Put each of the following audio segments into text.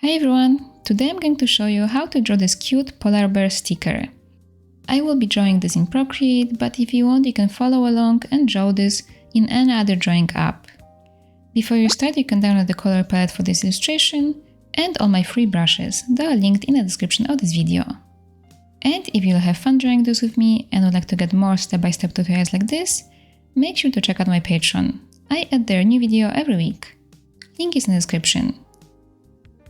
Hi everyone! Today I'm going to show you how to draw this cute polar bear sticker. I will be drawing this in Procreate, but if you want you can follow along and draw this in any other drawing app. Before you start you can download the color palette for this illustration and all my free brushes, they are linked in the description of this video. And if you'll have fun drawing this with me and would like to get more step-by-step tutorials like this, make sure to check out my Patreon. I add there a new video every week. Link is in the description.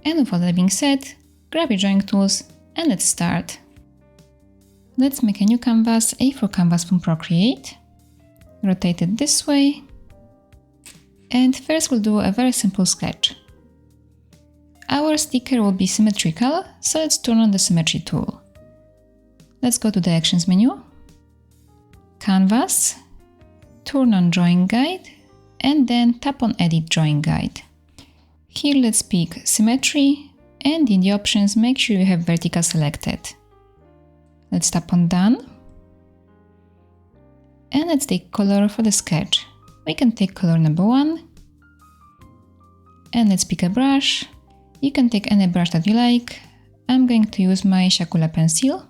And with all that being said, grab your drawing tools and let's start. Let's make a new canvas, A4 canvas from Procreate. Rotate it this way. And first we'll do a very simple sketch. Our sticker will be symmetrical, so let's turn on the symmetry tool. Let's go to the Actions menu, Canvas, turn on Drawing Guide, and then tap on Edit Drawing Guide. Here let's pick Symmetry, and in the options make sure you have vertical selected. Let's tap on Done. And let's take color for the sketch. We can take color number 1. And let's pick a brush. You can take any brush that you like. I'm going to use my siakulaart pencil.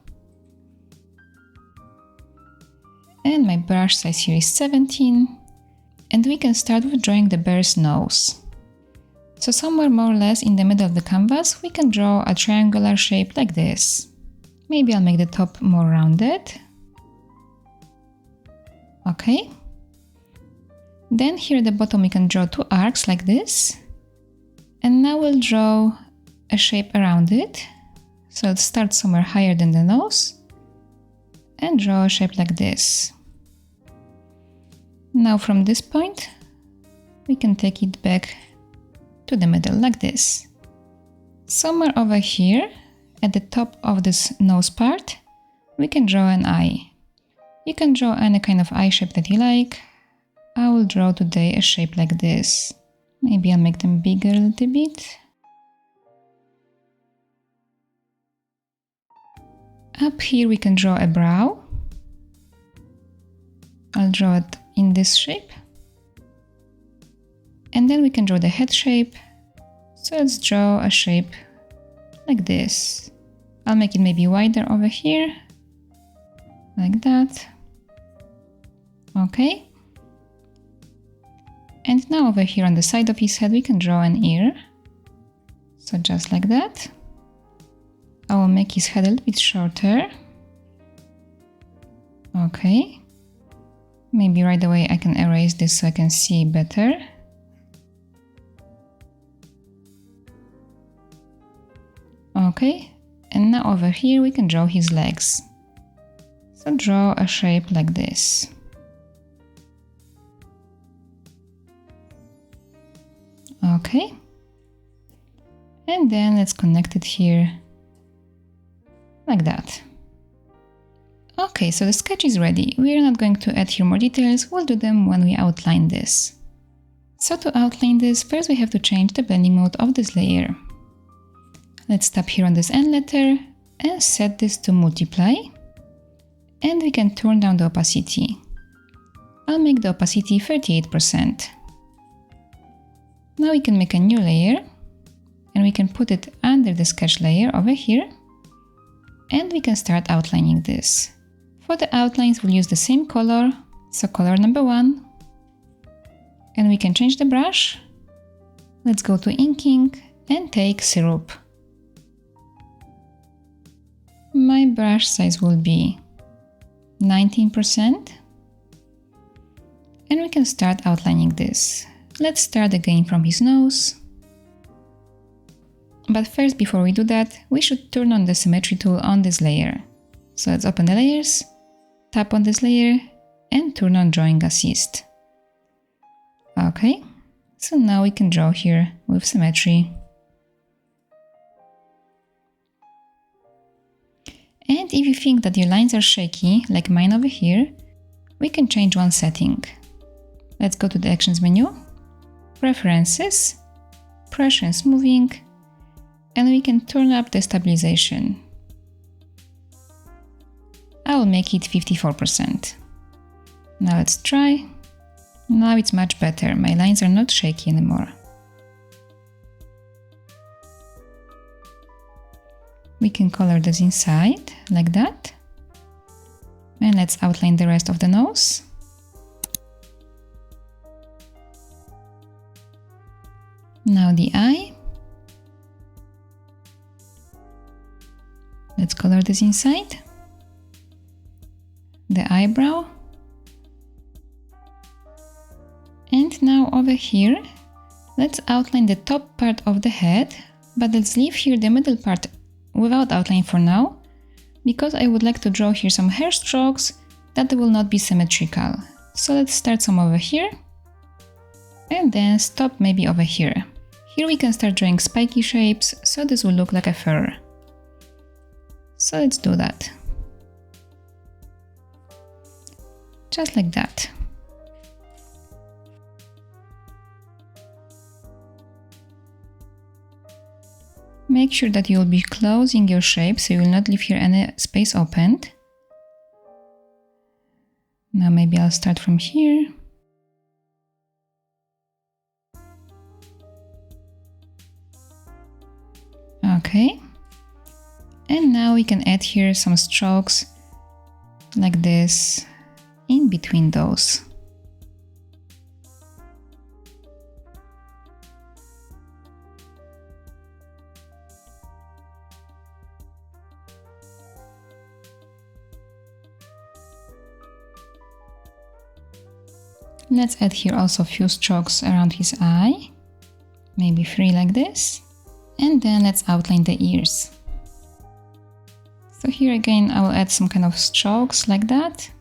And my brush size here is 17. And we can start with drawing the bear's nose. So somewhere more or less in the middle of the canvas, we can draw a triangular shape like this. Maybe I'll make the top more rounded. Okay. Then here at the bottom we can draw 2 arcs like this. And now we'll draw a shape around it. So let's start somewhere higher than the nose. And draw a shape like this. Now from this point, we can take it back to the middle like this. Somewhere over here, at the top of this nose part, we can draw an eye. You can draw any kind of eye shape that you like. I will draw today a shape like this. Maybe I'll make them bigger a little bit. Up here we can draw a brow. I'll draw it in this shape. And then we can draw the head shape. So let's draw a shape like this. I'll make it maybe wider over here. Like that. Okay. And now over here on the side of his head we can draw an ear. So just like that. I will make his head a little bit shorter. Okay. Maybe right away I can erase this so I can see better. Okay, and now over here we can draw his legs. So draw a shape like this. Okay. And then let's connect it here like that. Okay, so the sketch is ready. We are not going to add here more details, we'll do them when we outline this. So to outline this, first we have to change the blending mode of this layer. Let's tap here on this N letter and set this to multiply. And we can turn down the opacity. I'll make the opacity 38%. Now we can make a new layer and we can put it under the sketch layer over here. And we can start outlining this. For the outlines we'll use the same color, so color number 1. And we can change the brush. Let's go to inking and take syrup. My brush size will be 19%. And we can start outlining this. Let's start again from his nose. But first, before we do that, we should turn on the symmetry tool on this layer. So let's open the layers, tap on this layer, and turn on Drawing Assist. Okay, so now we can draw here with symmetry. And if you think that your lines are shaky, like mine over here, we can change one setting. Let's go to the Actions menu, Preferences, Pressure and Smoothing, and we can turn up the stabilization. I will make it 54%. Now let's try. Now it's much better, my lines are not shaky anymore. We can color this inside, like that. And let's outline the rest of the nose. Now the eye. Let's color this inside. The eyebrow. And now over here, let's outline the top part of the head, but let's leave here the middle part without outline for now, because I would like to draw here some hair strokes that will not be symmetrical. So let's start some over here, and then stop maybe over here. Here we can start drawing spiky shapes, so this will look like a fur. So let's do that. Just like that. Make sure that you'll be closing your shape, so you will not leave here any space opened. Now maybe I'll start from here. Okay. And now we can add here some strokes like this in between those. Let's add here also a few strokes around his eye, maybe 3 like this, and then let's outline the ears. So here again I will add some kind of strokes like that.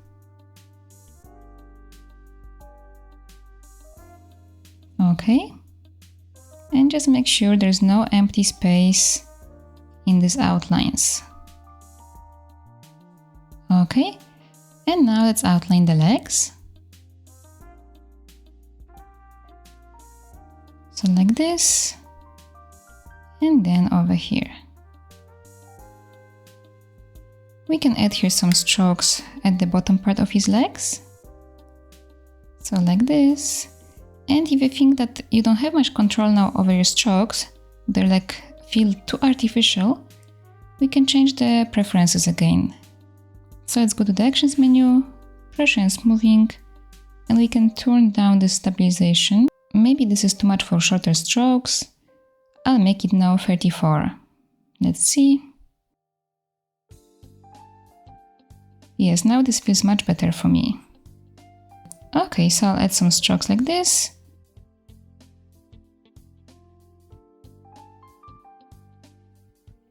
Okay, and just make sure there's no empty space in these outlines. Okay, and now let's outline the legs. So like this, and then over here. We can add here some strokes at the bottom part of his legs. So like this. And if you think that you don't have much control now over your strokes, they're like feel too artificial, we can change the preferences again. So let's go to the actions menu, pressure and smoothing, and we can turn down the stabilization. Maybe this is too much for shorter strokes. I'll make it now 34. Let's see. Yes, now this feels much better for me. Okay, so I'll add some strokes like this.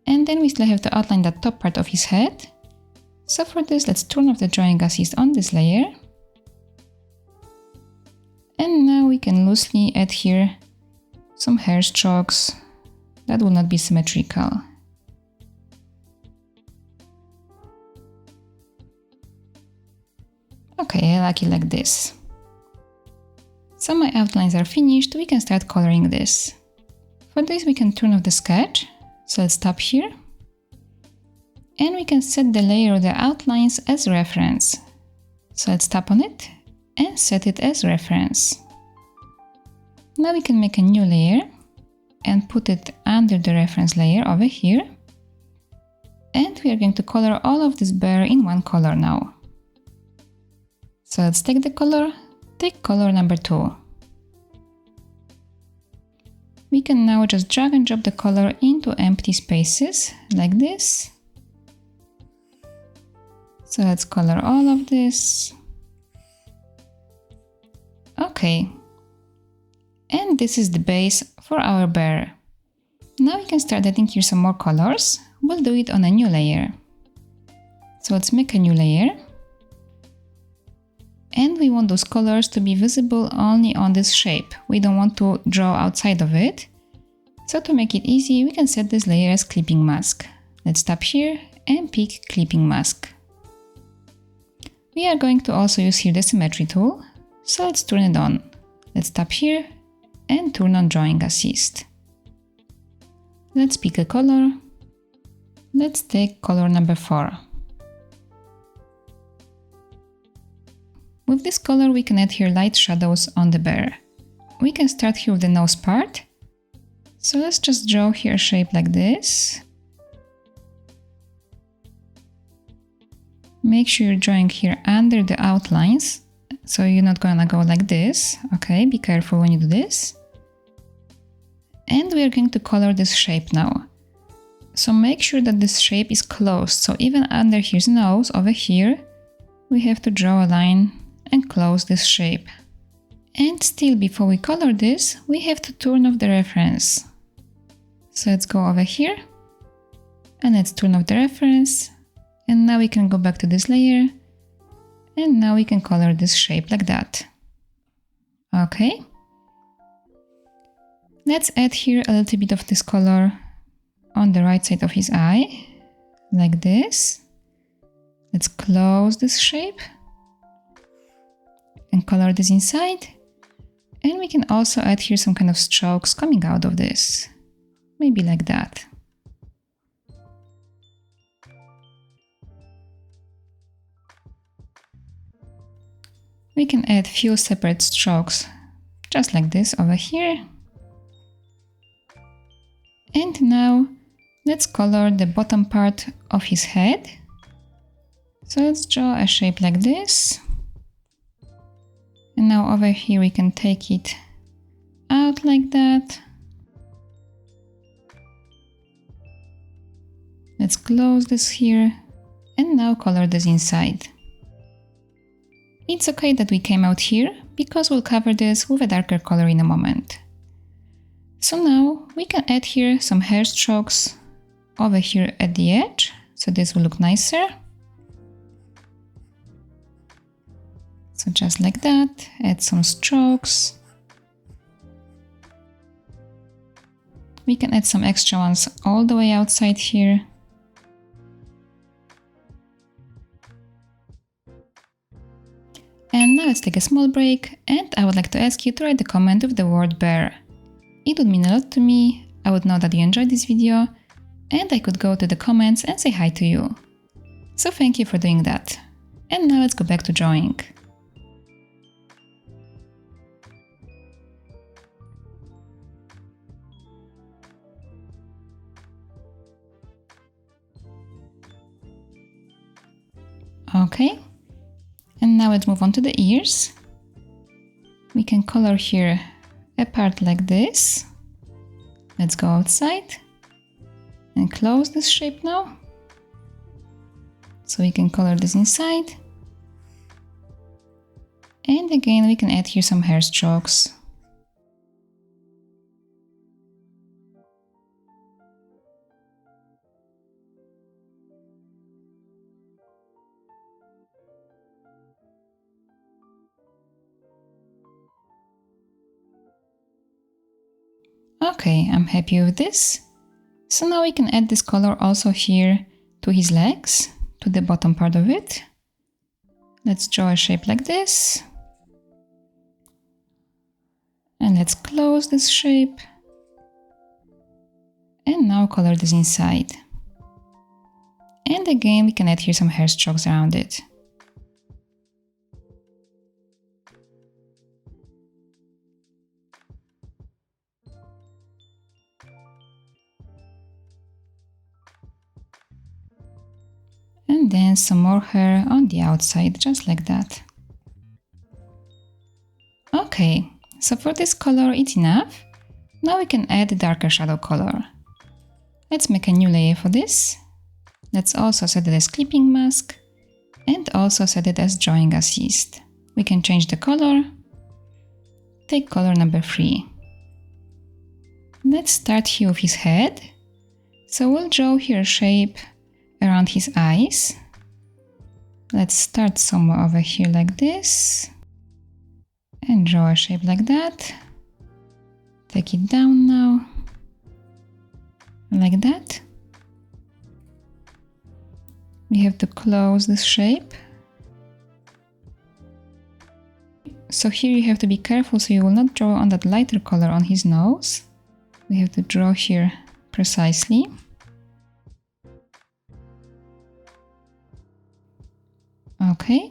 And then we still have to outline the top part of his head. So for this, let's turn off the drawing assist on this layer. And now we can loosely add here some hair strokes that will not be symmetrical. Okay, I like it like this. So my outlines are finished, we can start coloring this. For this we can turn off the sketch, so let's stop here. And we can set the layer of the outlines as reference. So let's tap on it and set it as reference. Now we can make a new layer and put it under the reference layer over here. And we are going to color all of this bear in one color now. So let's take the color, take color number 2. We can now just drag and drop the color into empty spaces like this. So let's color all of this. Okay. And this is the base for our bear. Now we can start adding here some more colors. We'll do it on a new layer. So let's make a new layer. And we want those colors to be visible only on this shape. We don't want to draw outside of it. So to make it easy, we can set this layer as clipping mask. Let's tap here and pick clipping mask. We are going to also use here the symmetry tool. So let's turn it on. Let's tap here and turn on drawing assist. Let's pick a color. Let's take color number 4. With this color we can add here light shadows on the bear. We can start here with the nose part. So let's just draw here a shape like this. Make sure you're drawing here under the outlines, so you're not gonna go like this, okay? Be careful when you do this. And we are going to color this shape now. So make sure that this shape is closed, so even under his nose, over here, we have to draw a line and close this shape. And still, before we color this, we have to turn off the reference. So let's go over here, and let's turn off the reference. And now we can go back to this layer, and now we can color this shape like that. Okay. Let's add here a little bit of this color on the right side of his eye, like this. Let's close this shape and color this inside. And we can also add here some kind of strokes coming out of this, maybe like that. We can add few separate strokes, just like this over here. And now let's color the bottom part of his head. So let's draw a shape like this. And now over here we can take it out like that. Let's close this here and now color this inside. It's okay that we came out here because we'll cover this with a darker color in a moment. So now we can add here some hair strokes over here at the edge, so this will look nicer. So just like that, add some strokes. We can add some extra ones all the way outside here. And now let's take a small break, and I would like to ask you to write a comment with the word bear. It would mean a lot to me, I would know that you enjoyed this video, and I could go to the comments and say hi to you. So thank you for doing that. And now let's go back to drawing. Okay, and now let's move on to the ears. We can color here a part like this. Let's go outside and close this shape now. So we can color this inside. And again, we can add here some hair strokes. Okay, I'm happy with this. So now we can add this color also here to his legs, to the bottom part of it. Let's draw a shape like this. And let's close this shape. And now color this inside. And again, we can add here some hair strokes around it. And then some more hair on the outside, just like that. Okay, so for this color it's enough. Now we can add a darker shadow color. Let's make a new layer for this. Let's also set it as clipping mask and also set it as drawing assist. We can change the color. Take color number 3. Let's start here with his head. So we'll draw here a shape around his eyes. Let's start somewhere over here like this and draw a shape like that. Take it down now, like that. We have to close this shape. So here you have to be careful so you will not draw on that lighter color on his nose. We have to draw here precisely. Okay.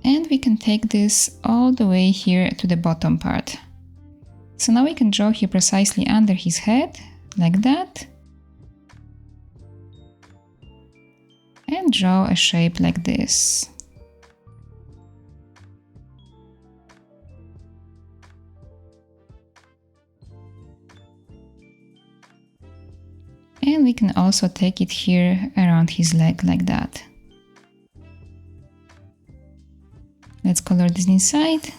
And we can take this all the way here to the bottom part. So now we can draw here precisely under his head, like that. and draw a shape like this. And we can also take it here around his leg like that. Let's color this inside.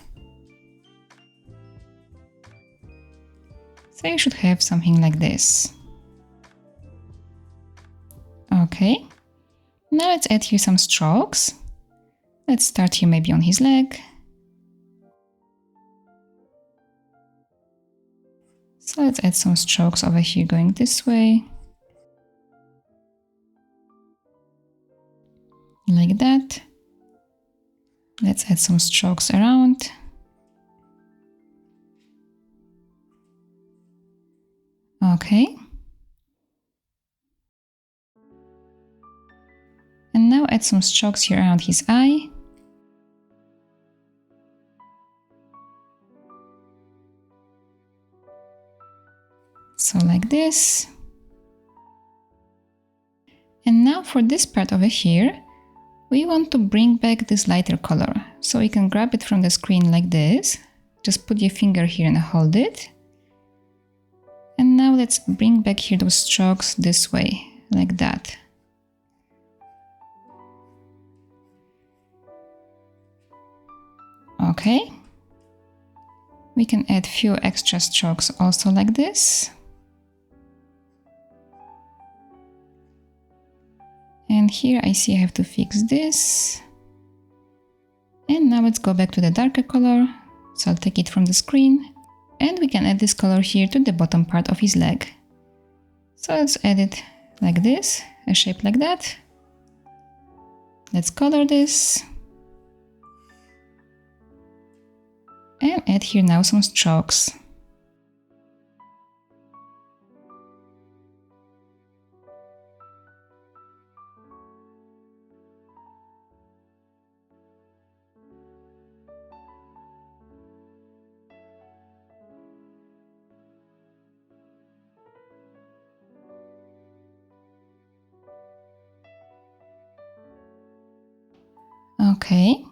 So you should have something like this. Okay, now let's add here some strokes. Let's start here maybe on his leg. So let's add some strokes over here going this way. Like that. Let's add some strokes around. Okay. And now add some strokes here around his eye. So like this. And now for this part over here, we want to bring back this lighter color. So you can grab it from the screen like this. Just put your finger here and hold it. And now let's bring back here those strokes this way, like that. Okay. We can add few extra strokes also like this. And here I see I have to fix this. And now let's go back to the darker color. So I'll take it from the screen. And we can add this color here to the bottom part of his leg. So let's add it like this, a shape like that. Let's color this. And add here now some strokes. Okay,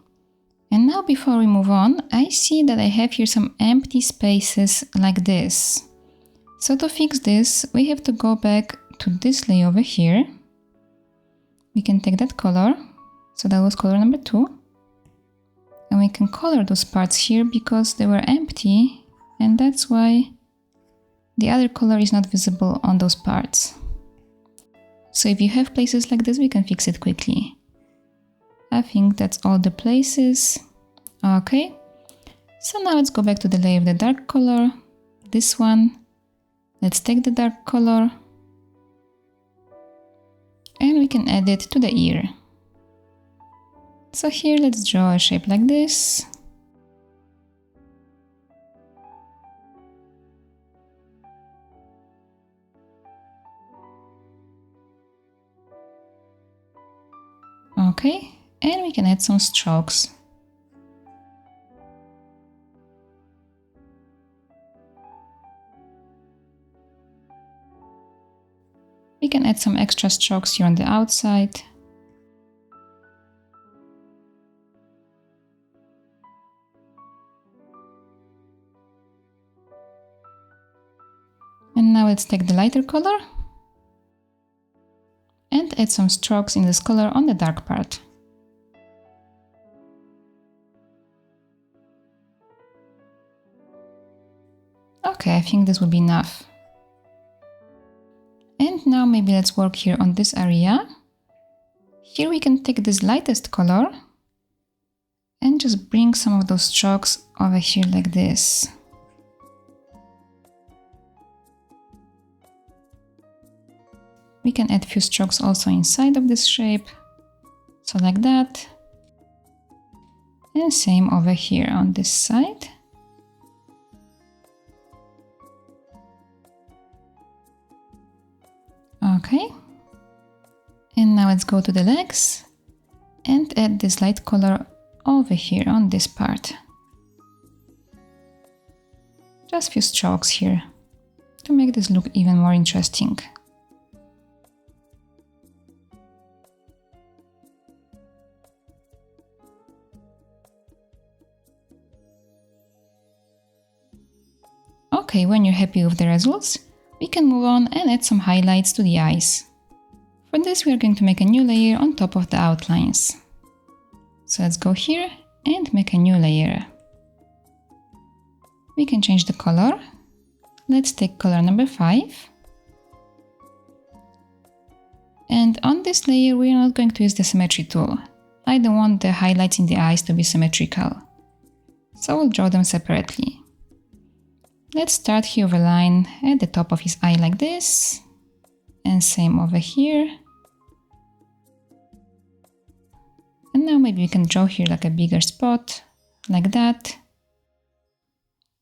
and now before we move on, I see that I have here some empty spaces like this. So to fix this, we have to go back to this layer over here. We can take that color, so that was color number 2. And we can color those parts here because they were empty, and that's why the other color is not visible on those parts. So if you have places like this, we can fix it quickly. I think that's all the places. Okay, so now let's go back to the layer of the dark color, this one. Let's take the dark color and we can add it to the ear. So here let's draw a shape like this. Okay, and we can add some strokes. We can add some extra strokes here on the outside. And now let's take the lighter color and add some strokes in this color on the dark part. Okay, I think this will be enough. And now maybe let's work here on this area. Here we can take this lightest color and just bring some of those strokes over here like this. We can add a few strokes also inside of this shape, so like that. And same over here on this side. Okay, and now let's go to the legs and add this light color over here on this part. Just a few strokes here to make this look even more interesting. Okay, when you're happy with the results, we can move on and add some highlights to the eyes. For this, we are going to make a new layer on top of the outlines. So let's go here and make a new layer. We can change the color. Let's take color number 5. And on this layer, we are not going to use the symmetry tool. I don't want the highlights in the eyes to be symmetrical. So we'll draw them separately. Let's start here with a line at the top of his eye like this. And same over here. And now maybe we can draw here like a bigger spot, like that.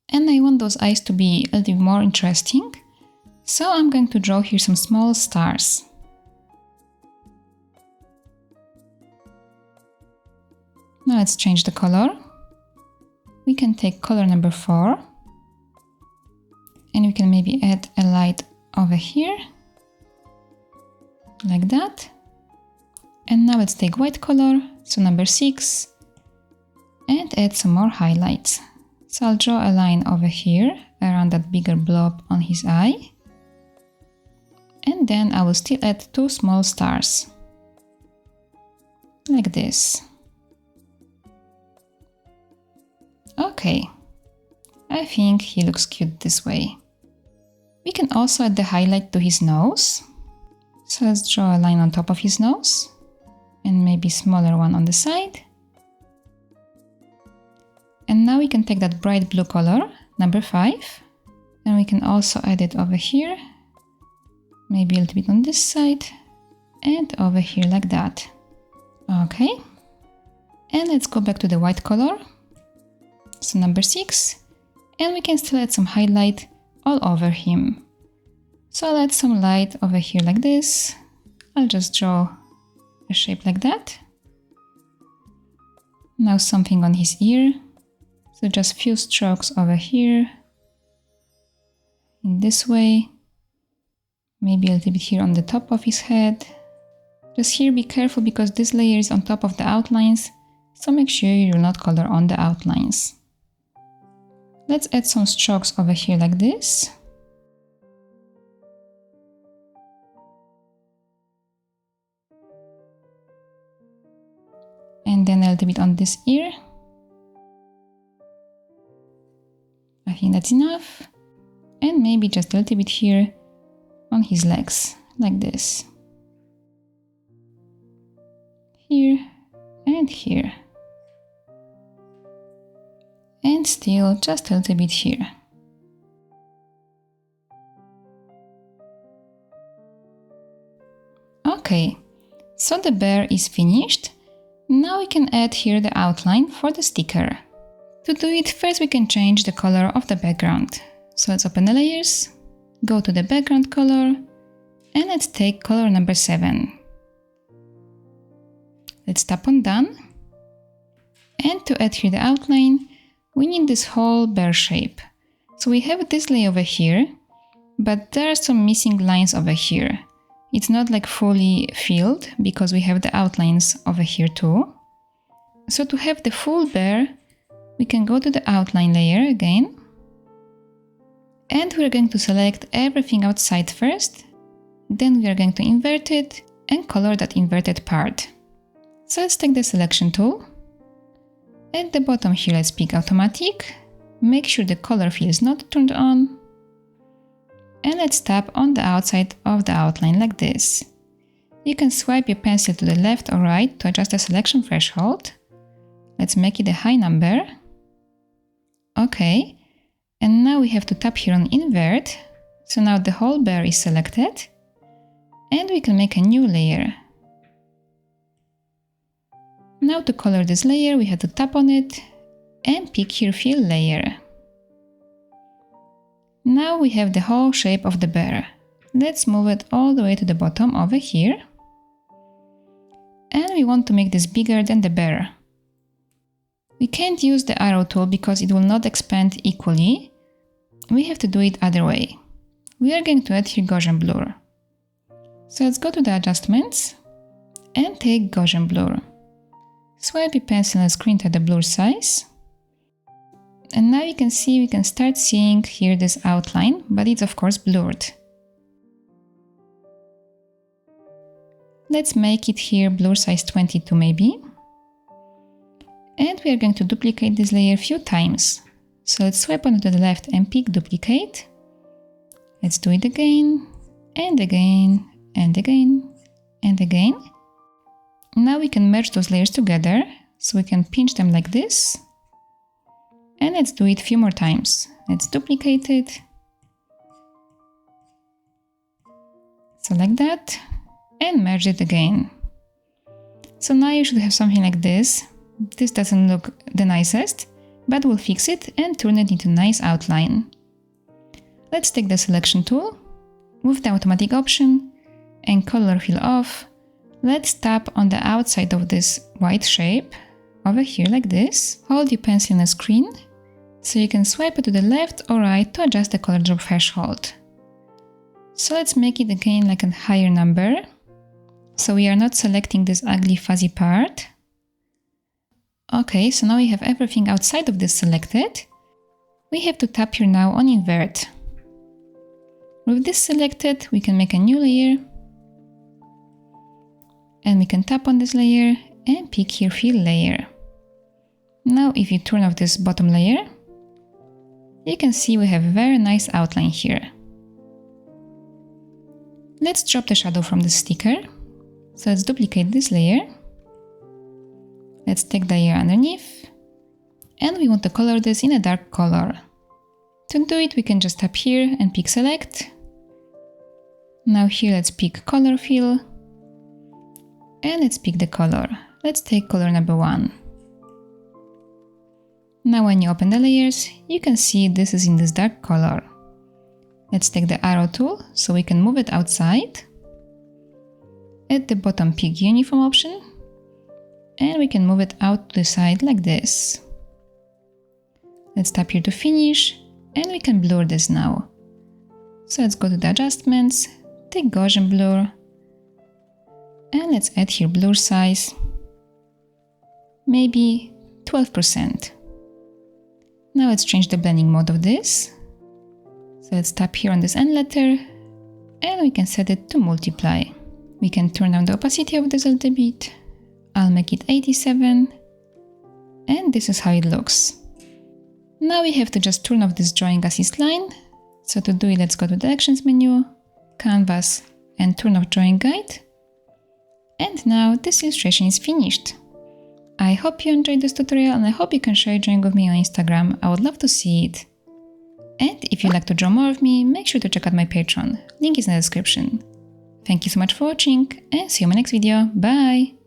And I want those eyes to be a little more interesting. So I'm going to draw here some small stars. Now let's change the color. We can take color number 4. And we can maybe add a light over here. Like that. And now let's take white color, so number 6. And add some more highlights. So I'll draw a line over here, around that bigger blob on his eye. And then I will still add 2 small stars. Like this. Okay, I think he looks cute this way. We can also add the highlight to his nose. So let's draw a line on top of his nose. And maybe smaller one on the side. And now we can take that bright blue color, number 5. And we can also add it over here. Maybe a little bit on this side. And over here like that. Okay. And let's go back to the white color. So number 6. And we can still add some highlight all over him. So I'll add some light over here like this. I'll just draw a shape like that. Now something on his ear. So just few strokes over here. In this way. Maybe a little bit here on the top of his head. Just here be careful because this layer is on top of the outlines. So make sure you do not color on the outlines. Let's add some strokes over here like this. And then a little bit on this ear. I think that's enough. And maybe just a little bit here on his legs, like this. Here and here. And still just a little bit here. Okay, so the bear is finished. Now we can add here the outline for the sticker. To do it, first we can change the color of the background. So let's open the layers, go to the background color, and let's take color number 7. Let's tap on done. And to add here the outline, we need this whole bear shape. So we have this layer over here, but there are some missing lines over here. It's not like fully filled because we have the outlines over here too. So to have the full bear, we can go to the outline layer again. And we're going to select everything outside first. Then we are going to invert it and color that inverted part. So let's take the selection tool. At the bottom here, let's pick automatic. Make sure the color fill is not turned on. And let's tap on the outside of the outline like this. You can swipe your pencil to the left or right to adjust the selection threshold. Let's make it a high number. Okay. And now we have to tap here on invert. So now the whole bear is selected. And we can make a new layer. Now to color this layer, we have to tap on it and pick here fill layer. Now we have the whole shape of the bear. Let's move it all the way to the bottom over here. And we want to make this bigger than the bear. We can't use the arrow tool because it will not expand equally. We have to do it other way. We are going to add here Gaussian blur. So let's go to the adjustments and take Gaussian blur. Swipe your pencil and screen to the blur size. And now you can see, we can start seeing here this outline, but it's of course blurred. Let's make it here blur size 22 maybe. And we are going to duplicate this layer a few times. So let's swipe on to the left and pick duplicate. Let's do it again, and again, and again, and again. Now we can merge those layers together, so we can pinch them like this. And let's do it a few more times. Let's duplicate it. So like that, and merge it again. So now you should have something like this. This doesn't look the nicest, but we'll fix it and turn it into a nice outline. Let's take the selection tool, move the automatic option, and color fill off. Let's tap on the outside of this white shape, over here like this. Hold your pencil on the screen, so you can swipe it to the left or right to adjust the color drop threshold. So let's make it again like a higher number, so we are not selecting this ugly fuzzy part. Okay, so now we have everything outside of this selected. We have to tap here now on invert. With this selected, we can make a new layer. And we can tap on this layer and pick here fill layer. Now if you turn off this bottom layer, you can see we have a very nice outline here. Let's drop the shadow from the sticker. So let's duplicate this layer. Let's take the layer underneath. And we want to color this in a dark color. To do it, we can just tap here and pick select. Now here let's pick color fill. And let's pick the color. Let's take color number 1. Now when you open the layers, you can see this is in this dark color. Let's take the arrow tool so we can move it outside. At the bottom, pick uniform option. And we can move it out to the side like this. Let's tap here to finish, and we can blur this now. So let's go to the adjustments, take Gaussian blur, and let's add here blur size, maybe 12%. Now let's change the blending mode of this. So let's tap here on this N letter, and we can set it to multiply. We can turn down the opacity of this a little bit. I'll make it 87, and this is how it looks. Now we have to just turn off this drawing assist line. So to do it, let's go to the actions menu, canvas, and turn off drawing guide. And now this illustration is finished. I hope you enjoyed this tutorial, and I hope you can share your drawing with me on Instagram. I would love to see it. And if you'd like to draw more of me, make sure to check out my Patreon. Link is in the description. Thank you so much for watching, and see you in my next video. Bye!